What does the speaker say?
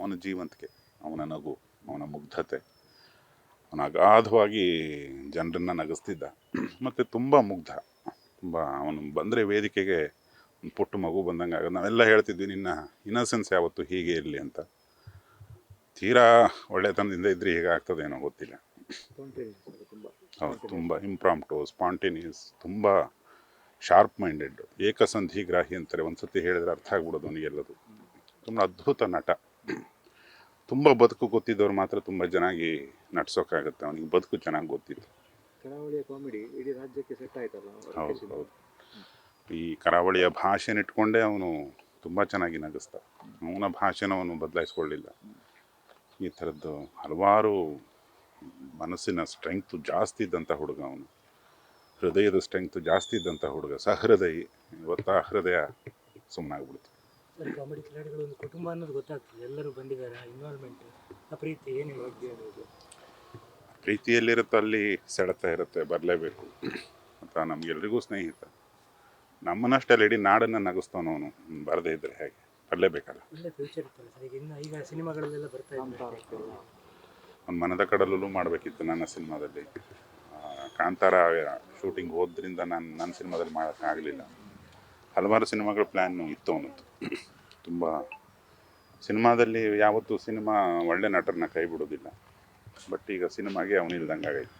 ಅವನ ಜೀವಂತಿಕೆ, ಅವನ ನಗು, ಅವನ ಮುಗ್ಧತೆ, ಅವನ ಅಗಾಧವಾಗಿ ಜನರನ್ನು ನಗಿಸ್ತಿದ್ದ. ಮತ್ತು ತುಂಬ ಮುಗ್ಧ, ತುಂಬ ಅವನು ಬಂದರೆ ವೇದಿಕೆಗೆ ಒಂದು ಪುಟ್ಟ ಮಗು ಬಂದಂಗೆ ಆಗೋದು. ನಾವೆಲ್ಲ ಹೇಳ್ತಿದ್ವಿ ನಿನ್ನ ಇನ್ನಸೆನ್ಸ್ ಯಾವತ್ತು ಹೀಗೆ ಇರಲಿ ಅಂತ. ತೀರಾ ಒಳ್ಳೆತನದಿಂದ ಇದ್ದರೆ ಹೀಗೆ ಆಗ್ತದೇನೋ ಗೊತ್ತಿಲ್ಲ. ಹೌದು, ತುಂಬ ಇಂಪ್ರಾಂಪ್ಟು, ಸ್ಪಾಂಟೇನಿಯಸ್, ತುಂಬ ಶಾರ್ಪ್ ಮೈಂಡೆಡ್, ಏಕಸಂಧಿಗ್ರಾಹಿ ಅಂತಾರೆ. ಒಂದು ಸತಿ ಹೇಳಿದ್ರೆ ಅರ್ಥ ಆಗ್ಬಿಡೋದು ಅವನಿಗೆಲ್ಲದು. ತುಂಬ ಅದ್ಭುತ ನಟ. ತುಂಬ ಬದುಕು ಗೊತ್ತಿದ್ದವ್ರು ಮಾತ್ರ ತುಂಬ ಚೆನ್ನಾಗಿ ನಡ್ಸೋಕ್ಕಾಗುತ್ತೆ. ಅವನಿಗೆ ಬದುಕು ಚೆನ್ನಾಗಿ ಗೊತ್ತಿತ್ತು. ಕರಾವಳಿಯ ಕಾಮಿಡಿ ಇಡೀ ರಾಜ್ಯಕ್ಕೆ ಸೆಟ್ ಆಯ್ತಲ್ಲ. ಹೌದು ಹೌದು. ಈ ಕರಾವಳಿಯ ಭಾಷೆನ ಇಟ್ಕೊಂಡೇ ಅವನು ತುಂಬ ಚೆನ್ನಾಗಿ ನಗಿಸ್ತ. ಅವನ ಭಾಷೆನ ಅವನು ಬದಲಾಯಿಸ್ಕೊಳ್ಳಿಲ್ಲ. ಈ ಥರದ್ದು ಹಲವಾರು ಮನಸ್ಸಿನ ಸ್ಟ್ರೆಂಗ್ತು ಜಾಸ್ತಿ ಇದ್ದಂಥ ಹುಡುಗ ಅವನು. ಹೃದಯದ ಸ್ಟ್ರೆಂಗ್ತು ಜಾಸ್ತಿ ಇದ್ದಂಥ ಹುಡುಗ, ಸಹೃದಯಿ. ಇವತ್ತು ಆ ಹೃದಯ ಸುಮ್ಮನಾಗ್ಬಿಡ್ತು. ಕಾಮಿಡಿ ಕಿಲಾಡಿಗಳು ಒಂದು ಕುಟುಂಬ ಅನ್ನೋದು ಗೊತ್ತಾಗ್ತದೆ. ಎಲ್ಲರೂ ಬಂದಿದ್ದಾರೆ, ಇನ್ವಾಲ್ವ್ಮೆಂಟ್, ಆ ಪ್ರೀತಿ ಏನಿಲ್ಲ ಬಗ್ಗೆ ಅನ್ನೋದು. ಪ್ರೀತಿಯಲ್ಲಿರುತ್ತೆ, ಅಲ್ಲಿ ಸೆಳೆತ ಇರುತ್ತೆ, ಬರಲೇಬೇಕು ಅಂತ. ನಮಗೆಲ್ರಿಗೂ ಸ್ನೇಹಿತ. ನಮ್ಮನ್ನಷ್ಟೆಲ್ಲ ಇಡೀ ನಾಡನ್ನು ನಗಿಸ್ತಾನವನು. ಬರದೇ ಇದ್ದರೆ ಹೇಗೆ, ಬರಲೇಬೇಕಲ್ಲ. ಒಳ್ಳೆ ಫ್ಯೂಚರ್ ಇತ್ತಲ್ಲ ಸರ್. ಈಗ ಸಿನಿಮಾಗಳಲ್ಲೆಲ್ಲ ಬರ್ತಾ ಇದ್ದಾರೆ. ಒಂದು ಮನದ ಕಡಲಲ್ಲೂ ಮಾಡಬೇಕಿತ್ತು ನನ್ನ ಸಿನಿಮಾದಲ್ಲಿ. ಕಾಂತಾರ ಶೂಟಿಂಗ್ ಹೋದ್ರಿಂದ ನನ್ನ ಸಿನಿಮಾದಲ್ಲಿ ಮಾಡೋಕ್ಕಾಗಲಿಲ್ಲ. ಹಲವಾರು ಸಿನಿಮಾಗಳ ಪ್ಲ್ಯಾನು ಇತ್ತು ಅವನದ್ದು. ತುಂಬ ಸಿನಿಮಾದಲ್ಲಿ ಯಾವತ್ತೂ ಸಿನಿಮಾ ಒಳ್ಳೆ ನಟರನ್ನ ಕೈ ಬಿಡೋದಿಲ್ಲ. ಬಟ್ ಈಗ ಸಿನಿಮಾಗೆ ಅವನಿಲ್ದಂಗೆ ಆಗೈತೆ.